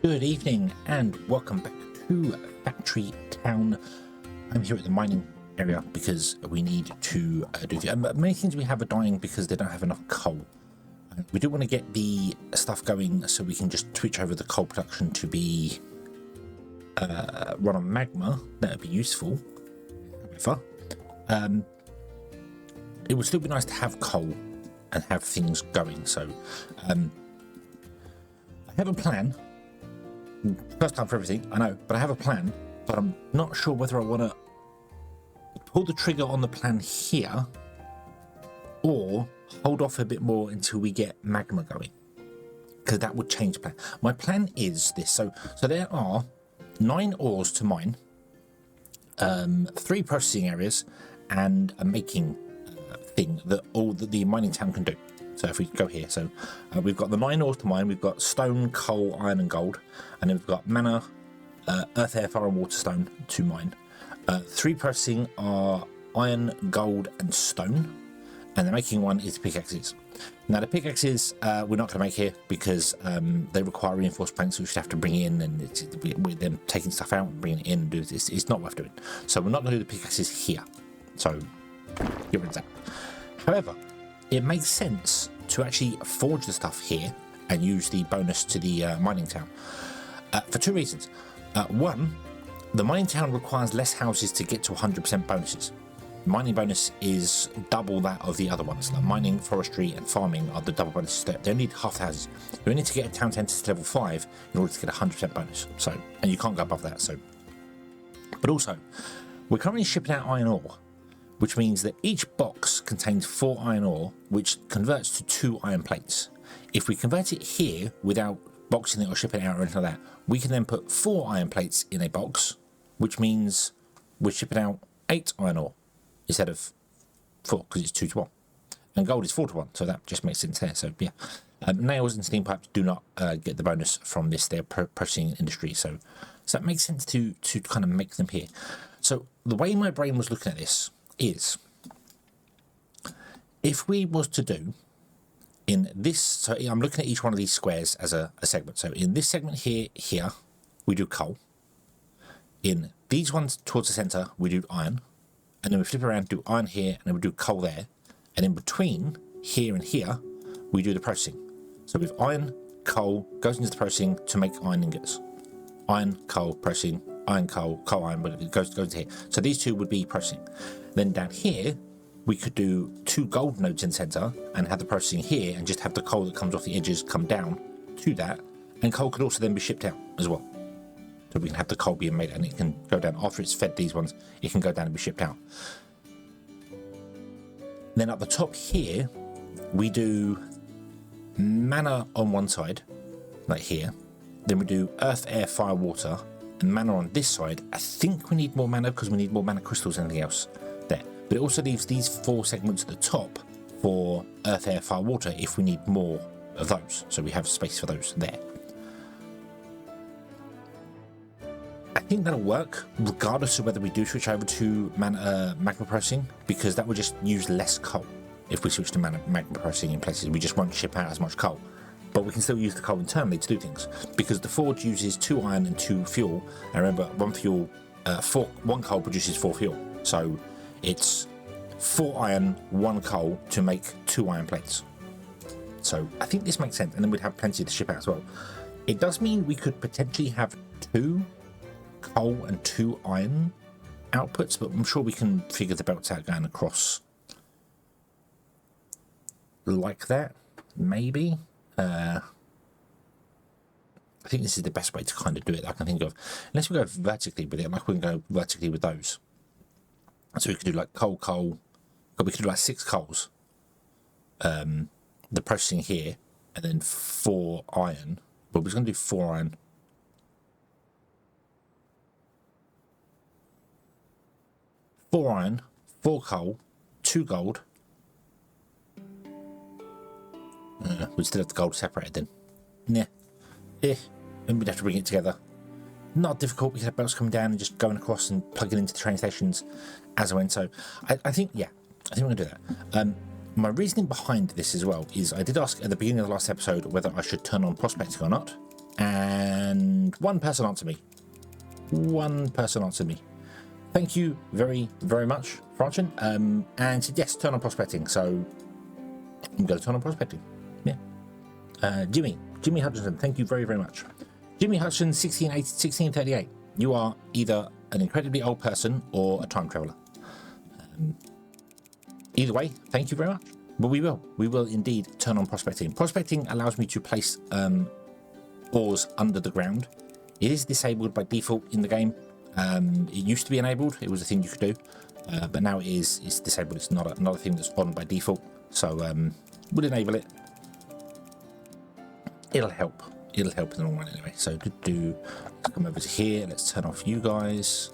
Good evening and welcome back to Factory Town. I'm here at the mining area because we need to do many things we have are dying because they don't have enough coal. We do want to get the stuff going so we can just switch over the coal production to be run on magma. That would be useful. However, it would still be nice to have coal and have things going. So I have a plan. First time for everything, I know, but I have a plan, but I'm not sure whether I want to pull the trigger on the plan here or hold off a bit more until we get magma going, because that would change the plan. My plan is this. So there are 9 ores to mine, 3 processing areas, and a making thing that all the mining town can do. So if we go here, so we've got the 9 ores to mine, we've got stone, coal, iron and gold, and then we've got mana, earth, air, fire and water stone to mine. 3 processing are iron, gold and stone, and the making one is pickaxes. Now the pickaxes we're not going to make here because they require reinforced planks, which we have to bring in, and we're then taking stuff out and bringing it in and do this. It's not worth doing. So we're not going to do the pickaxes here. So get rid of that. However, it makes sense to actually forge the stuff here and use the bonus to the mining town for 2 reasons. One, the mining town requires less houses to get to 100% bonuses. Mining bonus is double that of the other ones. Like mining, forestry and farming are the double bonuses. They only need half the houses. You only need to get a town centre to level 5 in order to get a 100% bonus. So, and you can't go above that. So, but also, we're currently shipping out iron ore, which means that each box contains 4 iron ore, which converts to 2 iron plates. If we convert it here without boxing it or shipping it out or anything like that, we can then put 4 iron plates in a box, which means we're shipping out 8 iron ore instead of 4, because it's 2 to 1. And gold is 4 to 1, so that just makes sense there. So yeah, nails and steam pipes do not get the bonus from this. They're processing industry, so that makes sense to kind of make them here. So the way my brain was looking at this is, if we was to do in this, so I'm looking at each one of these squares as a segment. So in this segment here, we do coal. In these ones towards the center, we do iron. And then we flip around, do iron here, and then we do coal there. And in between here and here, we do the processing. So with iron, coal, goes into the processing to make iron ingots. Iron, coal, processing, iron, coal, iron, but it goes into here. So these 2 would be processing. Then down here, we could do 2 gold nodes in the center and have the processing here and just have the coal that comes off the edges come down to that. And coal could also then be shipped out as well. So we can have the coal being made and it can go down after it's fed these ones, it can go down and be shipped out. Then at the top here, we do mana on one side, like here. Then we do earth, air, fire, water, and mana on this side. I think we need more mana because we need more mana crystals than anything else there. But it also leaves these 4 segments at the top for earth, air, fire, water if we need more of those. So we have space for those there. I think that'll work regardless of whether we do switch over to magma processing, because that would just use less coal. If we switch to magma processing in places, we just won't ship out as much coal. But we can still use the coal internally to do things, because the forge uses 2 iron and 2 fuel. And remember, 1 coal produces 4 fuel. So it's 4 iron, 1 coal to make 2 iron plates. So I think this makes sense, and then we'd have plenty to ship out as well. It does mean we could potentially have 2 coal and 2 iron outputs, but I'm sure we can figure the belts out going across like that, maybe. I think this is the best way to kind of do it that I can think of, unless we go vertically with it, like we can go vertically with those. So we could do like coal, but we could do like 6 coals, the processing here, and then 4 iron. But we're just going to do 4 iron. Four iron, 4 coal, 2 gold. We still have the gold separated then. Nah. And we'd have to bring it together. Not difficult. We could have belts coming down and just going across and plugging into the train stations as I went. So I think, yeah, I think we're going to do that. My reasoning behind this as well is I did ask at the beginning of the last episode whether I should turn on prospecting or not. And one person answered me. One person answered me. Thank you very, very much for answering. And said, yes, turn on prospecting. So I'm going to turn on prospecting. Yeah. Jimmy Hutchinson, thank you very, very much. Jimmy Hutchinson, 1638. You are either an incredibly old person or a time traveler. Either way, thank you very much. But we will indeed turn on prospecting. Prospecting allows me to place ores under the ground. It is disabled by default in the game. It used to be enabled. It was a thing you could do, but now it's disabled. It's not another thing that's on by default. So we'll enable it. It'll help. It'll help in the long run anyway. So let's come over to here. Let's turn off you guys.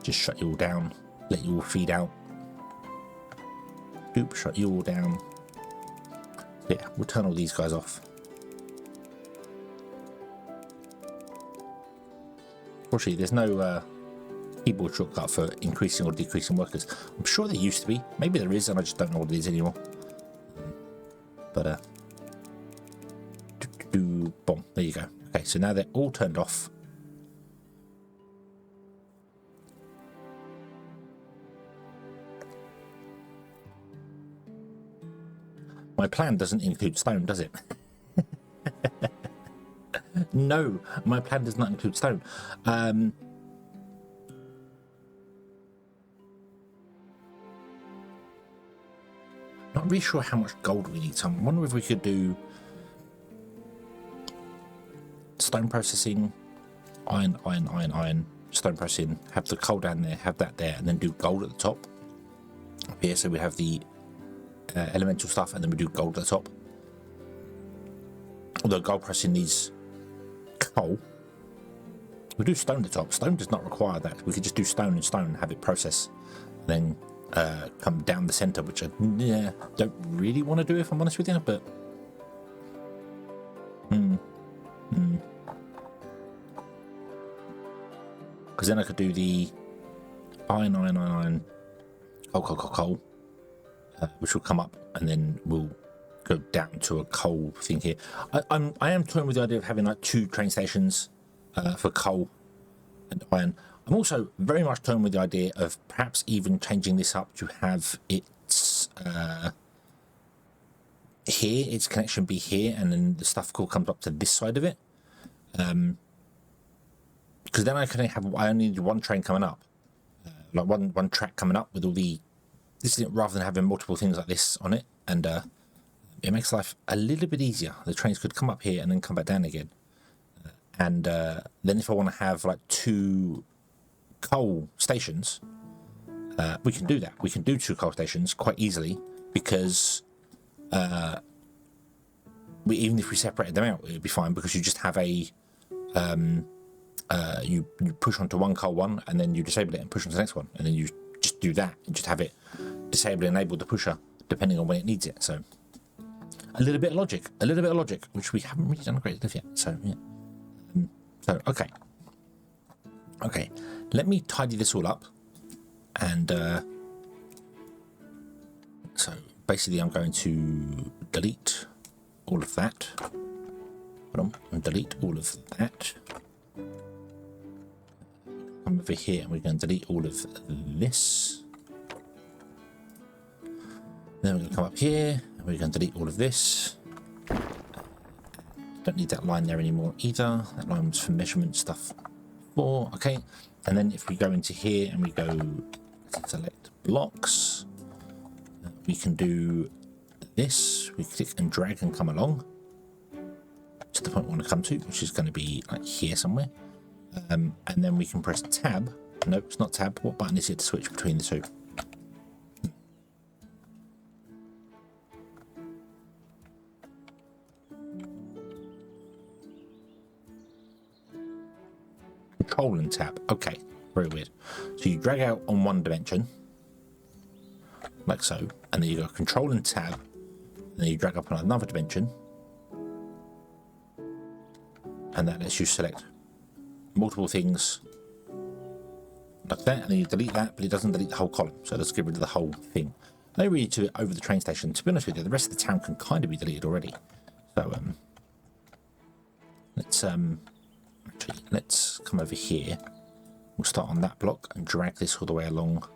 Just shut you all down. Let you all feed out. Shut you all down. Yeah, we'll turn all these guys off. Unfortunately, there's no keyboard shortcut for increasing or decreasing workers. I'm sure there used to be. Maybe there is, and I just don't know what it is anymore. But boom, there you go. Okay, so now they're all turned off. My plan doesn't include stone, does it? No, my plan does not include stone. Not really sure how much gold we need. So I wonder if we could do stone processing, iron, stone processing, have the coal down there, have that there, and then do gold at the top. Up here, so we have the elemental stuff, and then we do gold at the top. Although gold processing needs coal, we do stone at the top. Stone does not require that. We could just do stone and stone and have it process, then come down the center, which I don't really want to do, if I'm honest with you. But because then I could do the iron, coal, which will come up, and then we'll go down to a coal thing here. I am toying with the idea of having like 2 train stations for coal and iron. I'm also very much toying with the idea of perhaps even changing this up to have its here, its connection be here, and then the stuff coal comes up to this side of it. Because then I only need one train coming up, like one track coming up with all the. This is rather than having multiple things like this on it, and it makes life a little bit easier. The trains could come up here and then come back down again, and then if I want to have like 2 coal stations, we can do that. We can do 2 coal stations quite easily, because even if we separated them out, it would be fine, because you just have a you push onto one coal one, and then you disable it and push onto the next one, and then you just do that and just have it disable and enable the pusher depending on when it needs it. So a little bit of logic, which we haven't really done a great deal of yet. So yeah. So okay, let me tidy this all up, and so basically I'm going to delete all of that. And delete all of that. Come over here and we're going to delete all of this. Then we're going to come up here and we're going to delete all of this. Don't need that line there anymore either. That line was for measurement stuff. Okay. And then if we go into here and we go select blocks, we can do this. We click and drag and come along to the point we want to come to, which is going to be like here somewhere. And then we can press tab. No, it's not tab. What button is it to switch between the 2? Control and tab. Okay, very weird. So you drag out on one dimension, like so, and then you go control and tab, and then you drag up on another dimension, and that lets you select multiple things like that, and then you delete that, but it doesn't delete the whole column, so let's get rid of the whole thing. I really do it over the train station. To be honest with you, the rest of the town can kind of be deleted already. So let's come over here. We'll start on that block and drag this all the way along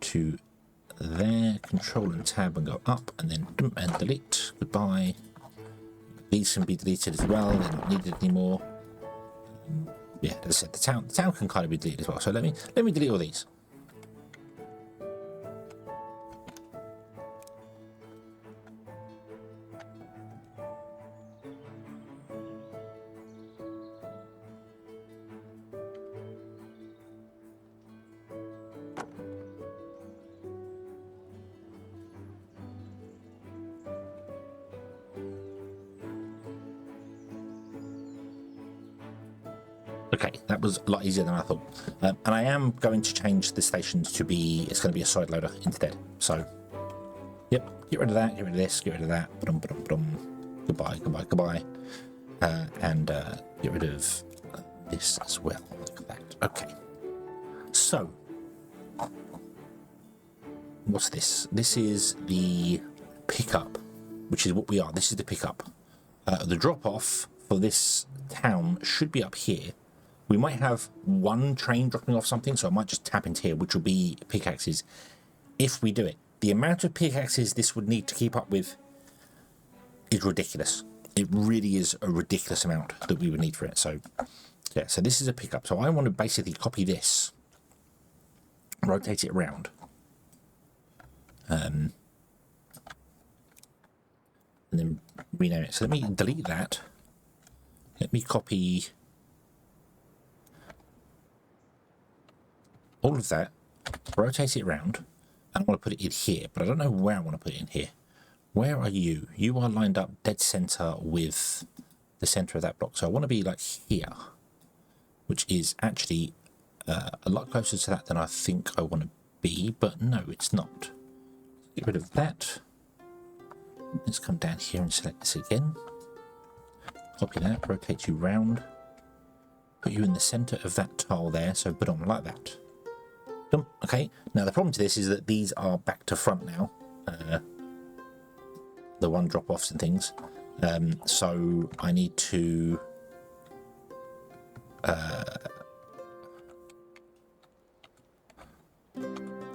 to there. Control and tab and go up, and then dump and delete. Goodbye. These can be deleted as well. They're not needed anymore. Yeah, as I said, the town can kind of be deleted as well. So let me delete all these. Okay, that was a lot easier than I thought. And I am going to change the stations to be, it's going to be a side loader instead. So, yep, get rid of that, get rid of this, get rid of that. Goodbye, goodbye, goodbye. And get rid of this as well. Look at that. Okay. So, what's this? This is the pickup, which is what we are. This is the pickup. The drop-off for this town should be up here. We might have one train dropping off something, so I might just tap into here, which will be pickaxes if we do it. The amount of pickaxes this would need to keep up with is ridiculous. It really is a ridiculous amount that we would need for it. So, yeah, so this is a pickup. So I want to basically copy this, rotate it around. And then rename it. So let me delete that. Let me copy all of that, rotate it around, and I want to put it in here, but I don't know where I want to put it in here. Where are you? You are lined up dead center with the center of that block. So I want to be like here, which is actually a lot closer to that than I think I want to be, but no, it's not. Get rid of that. Let's come down here and select this again. Copy that, rotate you round. Put you in the center of that tile there, so put on like that. Okay, now the problem to this is that these are back to front now, the one drop-offs and things, so I need to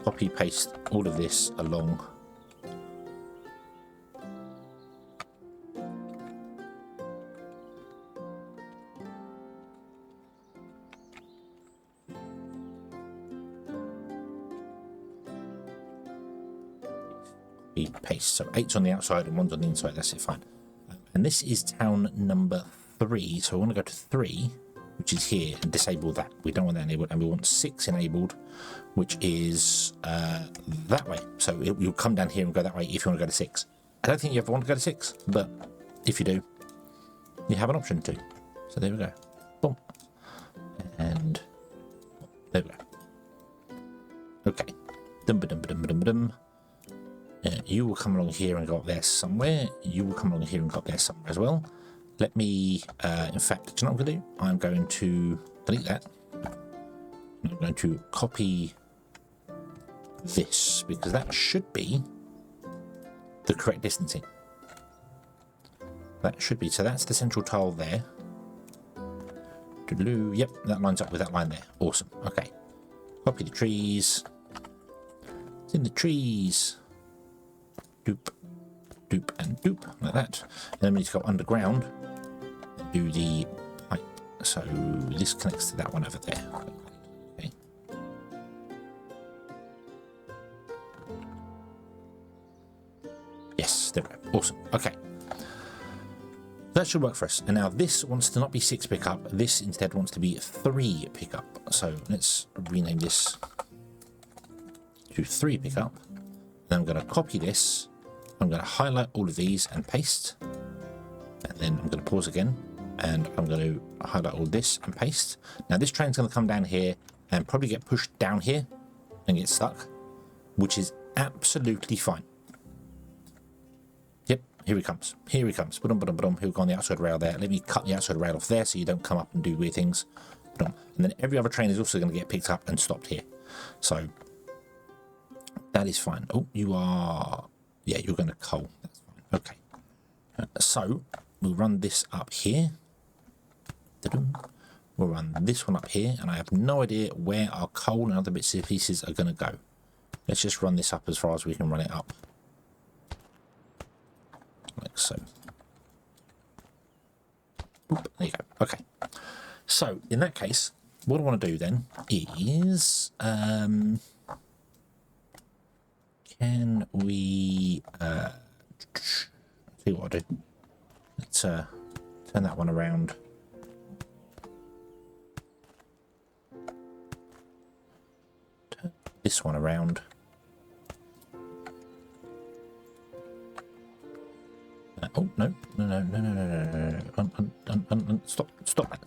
copy paste all of this along. Paste. So 8's on the outside and 1's on the inside. That's it, fine. And this is town number 3. So I want to go to 3, which is here, and disable that. We don't want that enabled, and we want 6 enabled, which is that way. So you'll come down here and go that way if you want to go to 6. I don't think you ever want to go to 6, but if you do, you have an option to. So there we go. Boom. And there we go. Okay. Dum-ba-dum-ba-dum-ba-dum-ba-dum. You will come along here and go up there somewhere. You will come along here and go up there somewhere as well. Let me, in fact, do you know what I'm going to do? I'm going to delete that. I'm going to copy this, because that should be the correct distancing. That should be. So that's the central tile there. Yep, that lines up with that line there. Awesome. Okay. Copy the trees. It's in the trees. Doop, doop, and doop, like that. And then we need to go underground and do the pipe. So this connects to that one over there. Okay. Yes, there we go. Awesome. Okay. That should work for us. And now this wants to not be 6 pickup. This instead wants to be 3 pickup. So let's rename this to 3 pickup. Then I'm going to copy this. I'm going to highlight all of these and paste. And then I'm going to pause again. And I'm going to highlight all this and paste. Now this train's going to come down here and probably get pushed down here and get stuck, which is absolutely fine. Yep, here he comes. Here he comes. He'll go on the outside rail there. Let me cut the outside rail off there so you don't come up and do weird things. And then every other train is also going to get picked up and stopped here. So That is fine. Oh, you are... Yeah, you're going to coal. That's fine. Okay. So, we'll run this up here. We'll run this one up here, and I have no idea where our coal and other bits and pieces are going to go. Let's just run this up as far as we can run it up. Like so. Oop, there you go. Okay. So, in that case, what I want to do then is... can we... see what I'll do. Let's turn that one around. Turn this one around. Oh, no. Stop that.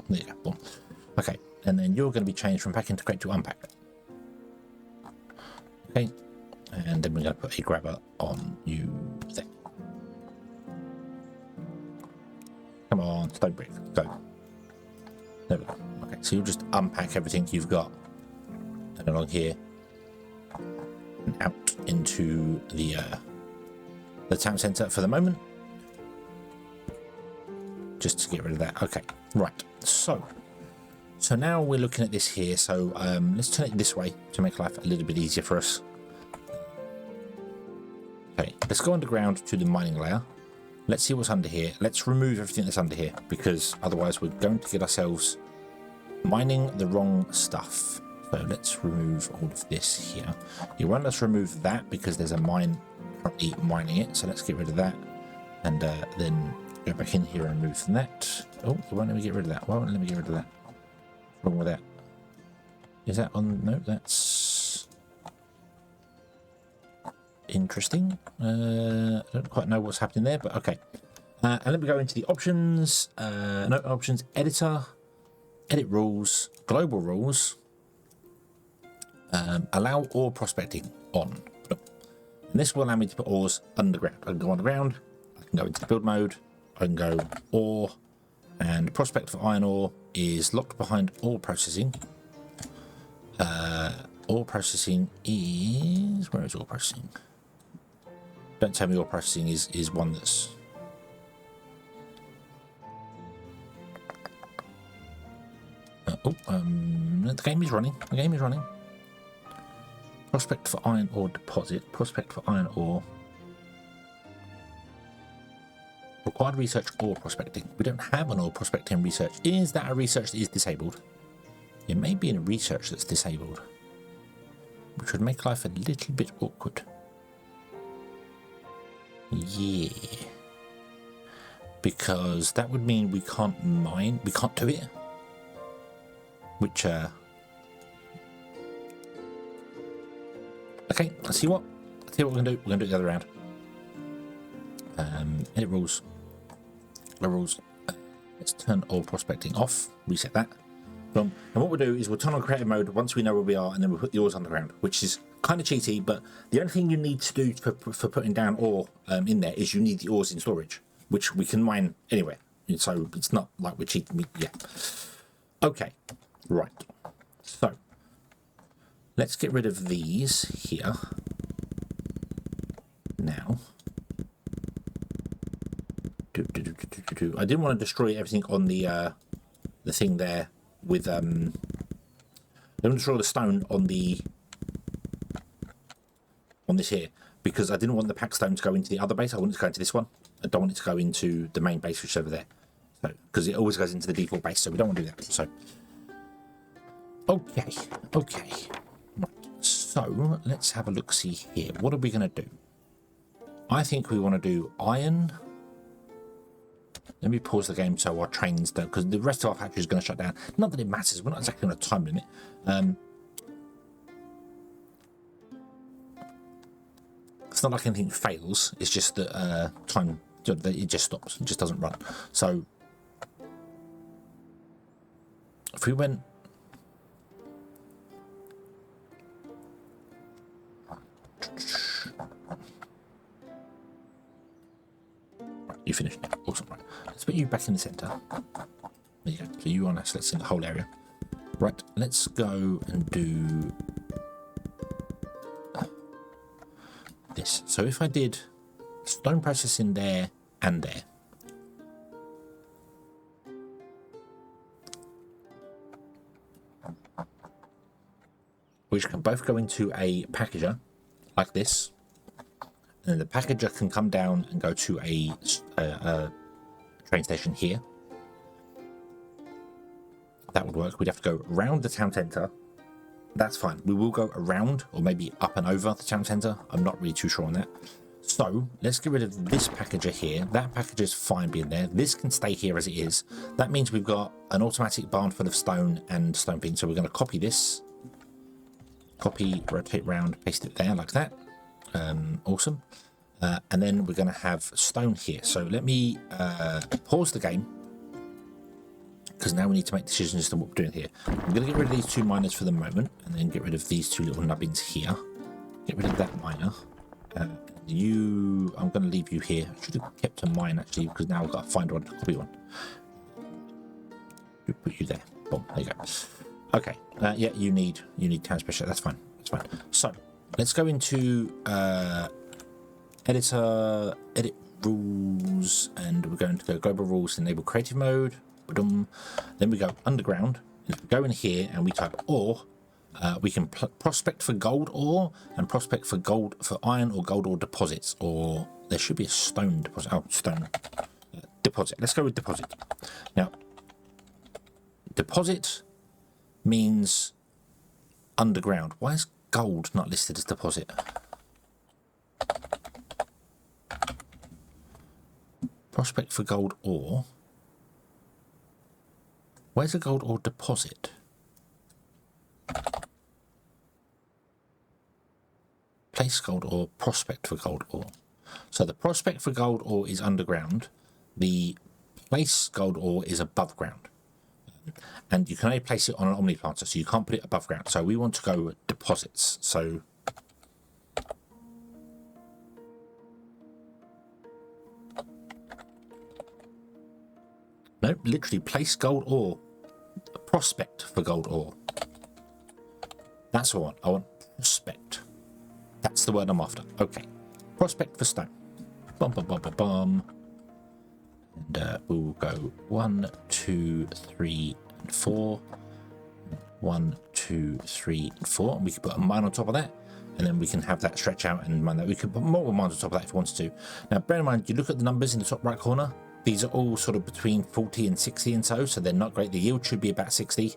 There you go. Boom. Okay, and then you're going to be changed from pack into crate to unpack. Okay, and then we're going to put a grabber on you there. Come on, stone brick, go. There we go. Okay, so you'll just unpack everything you've got and along here and out into the town centre for the moment, just to get rid of that. Okay, right. So now we're looking at this here. So let's turn it this way to make life a little bit easier for us. Okay, let's go underground to the mining layer. Let's see what's under here. Let's remove everything that's under here, because otherwise we're going to get ourselves mining the wrong stuff. So let's remove all of this here. You won't let us remove that because there's a mine currently mining it. So let's get rid of that, and then go back in here and remove that. Oh, it won't let me get rid of that. Why won't it let me get rid of that? What's wrong with that? Is that on? No, that's interesting. I don't quite know what's happening there, but okay. And let me go into the options. No, options, editor, edit rules, global rules. Allow ore prospecting on. And this will allow me to put ores underground. I can go underground, I can go into build mode, I can go ore, and prospect for iron ore is locked behind ore processing. Ore processing is... where is ore processing? Don't tell me ore processing is one that's... the game is running. The game is running. Prospect for iron ore deposit. Prospect for iron ore. Required research ore prospecting. We don't have an ore prospecting research. Is that a research that is disabled? It may be in a research that's disabled, which would make life a little bit awkward. Yeah. Because that would mean we can't mine. We can't do it. Which, okay, let's see what. Let's see what we're going to do. We're going to do it the other round. Edit rules. The rules. Let's turn all prospecting off. Reset that. Boom. And what we'll do is we'll turn on creative mode once we know where we are, and then we'll put the ores on the ground, which is kind of cheaty, but the only thing you need to do for putting down ore in there is you need the ores in storage, which we can mine anywhere. And so it's not like we're cheating. Yeah. Okay. Right. So let's get rid of these here. Now. I didn't want to destroy everything on the thing there with I don't destroy the stone on this here, because I didn't want the pack stone to go into the other base. I want it to go into this one. I don't want it to go into the main base, which is over there. So, because it always goes into the default base, so we don't want to do that. So okay. Right. So let's have a look see here. What are we going to do? I think we want to do iron. Let me pause the game so our trains don't, because the rest of our factory is going to shut down. Not that it matters, we're not exactly on a time limit. It's not like anything fails, it's just that time, it just stops, it just doesn't run. So if we went... You finished now. Awesome. Right. Let's put you back in the centre. There you go. So you are now selecting the whole area. Right. Let's go and do this. So if I did stone processing there and there, which can both go into a packager like this, and then the packager can come down and go to a train station here. That would work. We'd have to go around the town centre. That's fine. We will go around, or maybe up and over the town centre. I'm not really too sure on that. So let's get rid of this packager here. That packager is fine being there. This can stay here as it is. That means we've got an automatic barn full of stone and stone beans. So we're going to copy this. Copy, rotate round, paste it there like that. Awesome. And then we're going to have stone here. So let me pause the game, because now we need to make decisions as to what we're doing here. I'm going to get rid of these two miners for the moment, and then get rid of these two little nubbins here. Get rid of that miner. I'm going to leave you here. I should have kept a mine actually, because now I've got to find one to copy one. Put you there. Boom. There you go. Okay. Yeah, you need town special. That's fine. That's fine. So let's go into editor, edit rules, and we're going to go global rules, enable creative mode. Then we go underground. If we go in here and we type ore, we can prospect for gold ore and prospect for gold, for iron or gold ore deposits, or there should be a stone deposit. Oh, stone deposit. Let's go with deposit. Now, deposit means underground. Why is gold not listed as deposit? Prospect for gold ore. Where's the gold ore deposit? Place gold ore, prospect for gold ore. So the prospect for gold ore is underground. The place gold ore is above ground. And you can only place it on an omniplanter, so you can't put it above ground. So we want to go with deposits. So no, literally place gold ore. Prospect for gold ore. That's what I want. I want prospect. That's the word I'm after. Okay. Prospect for stone. Bum, bum, bum, bum, bum. And we'll go 1, 2, 3, and 4. 1, 2, 3, and 4. And we can put a mine on top of that. And then we can have that stretch out and mine that. We can put more mines on top of that if we wanted to. Now, bear in mind, you look at the numbers in the top right corner. These are all sort of between 40 and 60 and so they're not great. The yield should be about 60.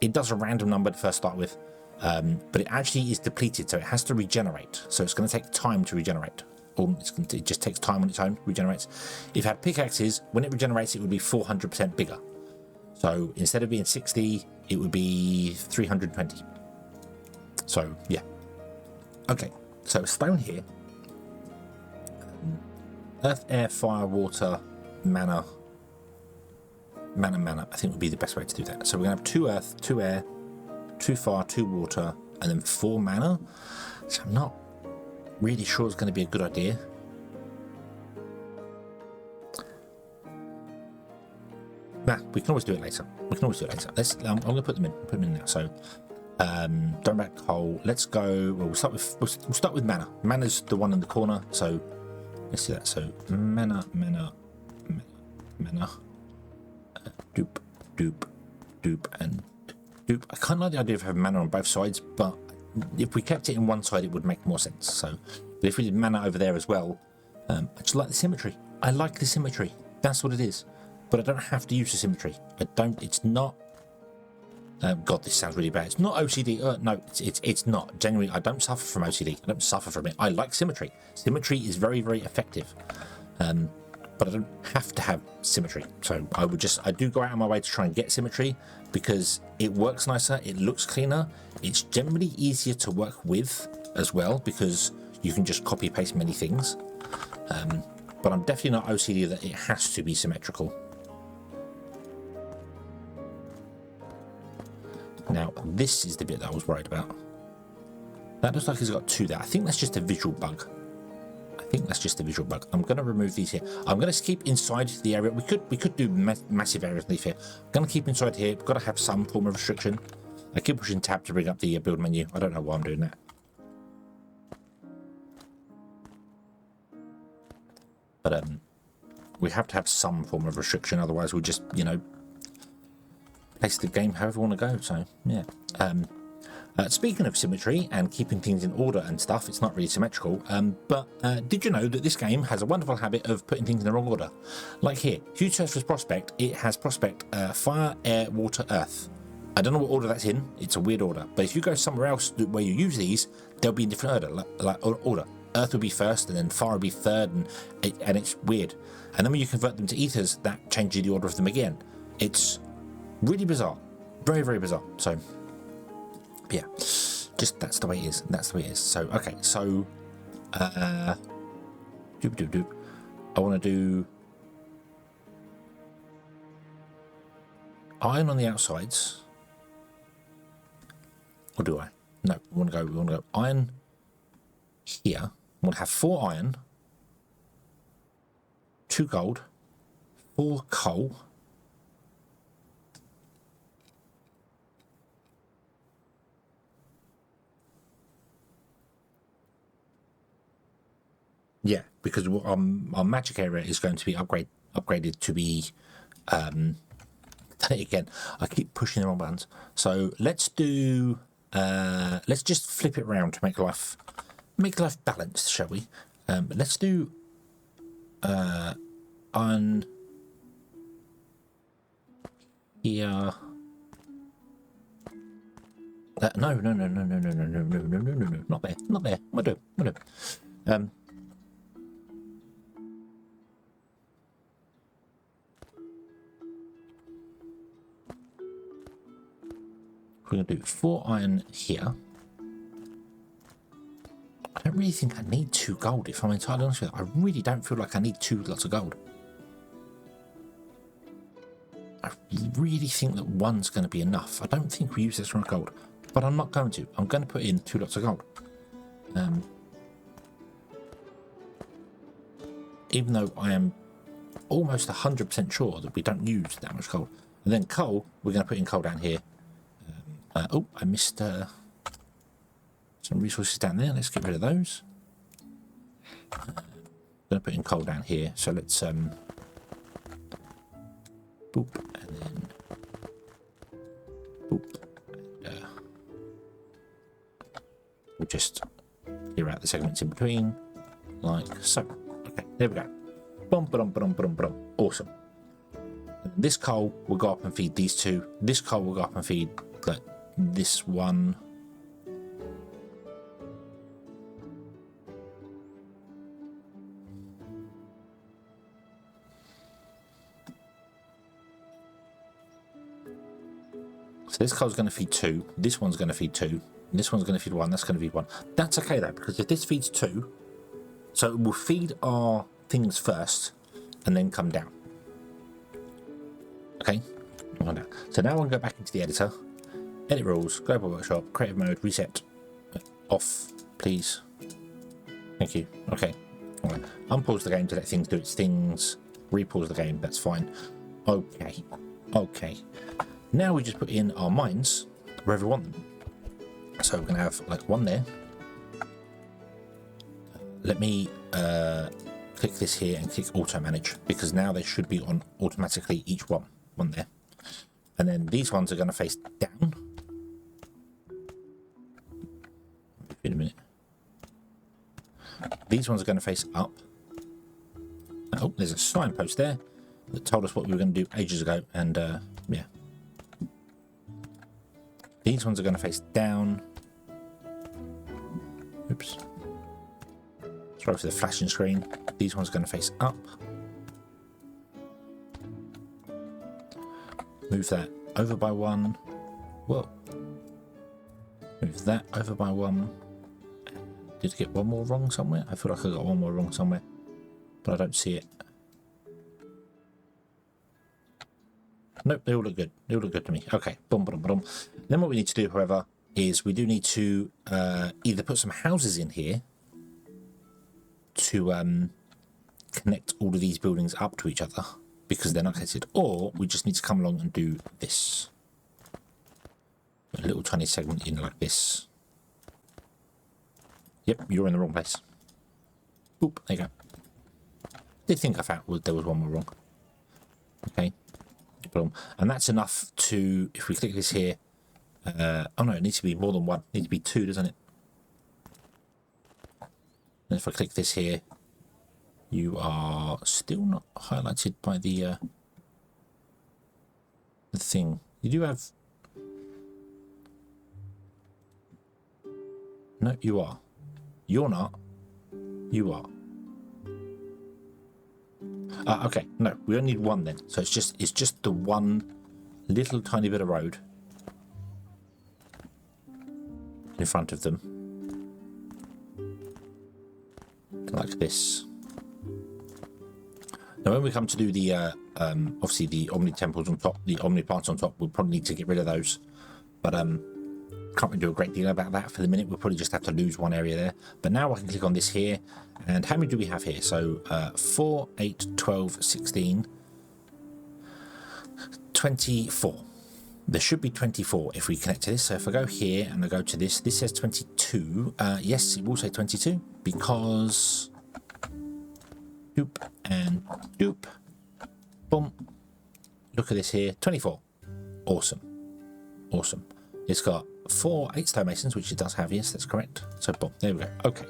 It does a random number to first start with, but it actually is depleted, so it has to regenerate. So it's going to take time to regenerate. It just takes time on its own, regenerates. If it had pickaxes, when it regenerates, it would be 400% bigger. So instead of being 60, it would be 320. So, yeah. Okay, so stone here. Earth, air, fire, water, mana. I think would be the best way to do that. So we're going to have 2 earth, 2 air, 2 fire, 2 water, and then 4 mana. So I'm not really sure it's going to be a good idea. Nah, we can always do it later. Let's. I'm going to put them in now. So, don't back coal. Let's go. Well, we'll start with mana. Mana's the one in the corner. So let's do that. So mana. Doop, and doop. I kind of like the idea of having mana on both sides, but if we kept it in one side, it would make more sense. So, but if we did mana over there as well, I just like the symmetry. I like the symmetry. That's what it is. But I don't have to use the symmetry. I don't. It's not. God, this sounds really bad. It's not OCD. No, it's not. Genuinely, I don't suffer from OCD. I don't suffer from it. I like symmetry. Symmetry is very, very effective. But I don't have to have symmetry. So I do go out of my way to try and get symmetry because it works nicer, it looks cleaner, it's generally easier to work with as well because you can just copy paste many things. But I'm definitely not OCD that it has to be symmetrical. Now, this is the bit that I was worried about. That looks like it's got 2 there. I think that's just a visual bug. I'm going to remove these here. I'm going to keep inside the area. We could do massive areas leaf here. I'm going to keep inside here. We've got to have some form of restriction. I keep pushing tab to bring up the build menu. I don't know why I'm doing that. But we have to have some form of restriction, otherwise we'll just, you know, place the game however we want to go. So yeah. Speaking of symmetry and keeping things in order and stuff, it's not really symmetrical, but did you know that this game has a wonderful habit of putting things in the wrong order? Like here, huge surface prospect, it has prospect fire, air, water, earth. I don't know what order that's in, it's a weird order, but if you go somewhere else where you use these, they'll be in different order. Earth will be first, and then fire will be third, and it's weird. And then when you convert them to ethers, that changes the order of them again. It's really bizarre, very, very bizarre. So yeah, just that's the way it is. That's the way it is. So okay, so I want to do iron on the outsides, or do I? No, we want to go iron here. We want to have 4 iron, 2 gold, 4 coal. Yeah, because our magic area is going to be upgraded to be again, I keep pushing the wrong buttons. So let's do let's just flip it around to make life balanced, shall we? Let's do on here. No, not there. What do? We're going to do 4 iron here. I don't really think I need 2 gold, if I'm entirely honest with you. I really don't feel like I need 2 lots of gold. I really think that 1's going to be enough. I don't think we use this round gold, but I'm not going to. I'm going to put in 2 lots of gold. Even though I am almost 100% sure that we don't use that much gold. And then coal, we're going to put in coal down here. Oh, I missed some resources down there. Let's get rid of those. I'm going to put in coal down here. So let's boop, and then boop. And, we'll just clear out the segments in between, like so. Okay, there we go. Awesome. And this coal will go up and feed these 2. This coal will go up and feed this one. So this coal's going to feed 2. This one's going to feed 2. This one's going to feed 1. That's going to feed 1. That's okay though, because if this feeds 2, so it will feed our things first and then come down. Okay. So now I'll go back into the editor. Edit rules, global workshop, creative mode, reset, off, please. Thank you. Okay. All right. Unpause the game to let things do its things. Repause the game. That's fine. Okay. Okay. Now we just put in our mines wherever we want them. So we're going to have like 1 there. Let me click this here and click auto manage, because now they should be on automatically each one there. And then these ones are going to face down. Wait a minute. These ones are going to face up. Oh, there's a signpost there that told us what we were going to do ages ago, and yeah. These ones are going to face down. Oops. Sorry for the flashing screen. These ones are going to face up. Move that over by 1. Whoa. Move that over by 1. Did I get 1 more wrong somewhere? I feel like I got 1 more wrong somewhere, but I don't see it. Nope, they all look good. They all look good to me. Okay. Boom, boom, boom. Then what we need to do, however, is we do need to either put some houses in here to connect all of these buildings up to each other, because they're not connected, or we just need to come along and do this. A little tiny segment in like this. Yep, you're in the wrong place. Oop, there you go. did think I found there was one more wrong. Okay. Boom. And that's enough to, if we click this here, oh no, it needs to be more than one. It needs to be two, doesn't it? And if I click this here, you are still not highlighted by the thing. You do have... No, you are. You're not. You are. Okay, no, we only need one then. So it's just the one little tiny bit of road in front of them. Like this. Now when we come to do the obviously the Omni temples on top, the Omni plants on top, we'll probably need to get rid of those. But can't really do a great deal about that for the minute. We'll probably just have to lose one area there. But now I can click on this here. And how many do we have here? So 4, 8, 12, 16, 24. There should be 24 if we connect to this. So if I go here and I go to this, this says 22. Yes, it will say 22 because doop and doop. Boom. Look at this here. 24. Awesome. Awesome. It's got 4 8 stonemasons, which it does have. Yes, that's correct. So boom. There we go. Okay.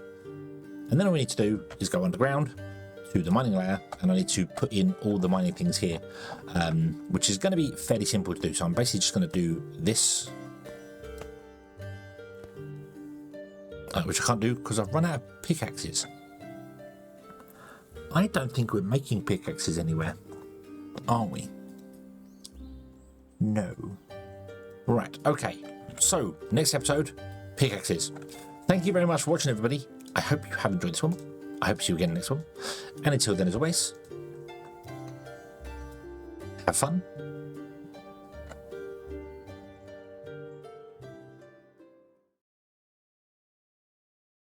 And then all we need to do is go underground to the mining layer, and I need to put in all the mining things here, which is going to be fairly simple to do. So I'm basically just going to do this, which I can't do because I've run out of pickaxes. I don't think we're making pickaxes anywhere, are we? No. Right, okay. So, next episode, pickaxes. Thank you very much for watching, everybody. I hope you have enjoyed this one. I hope to see you again in the next one. And until then, as always, have fun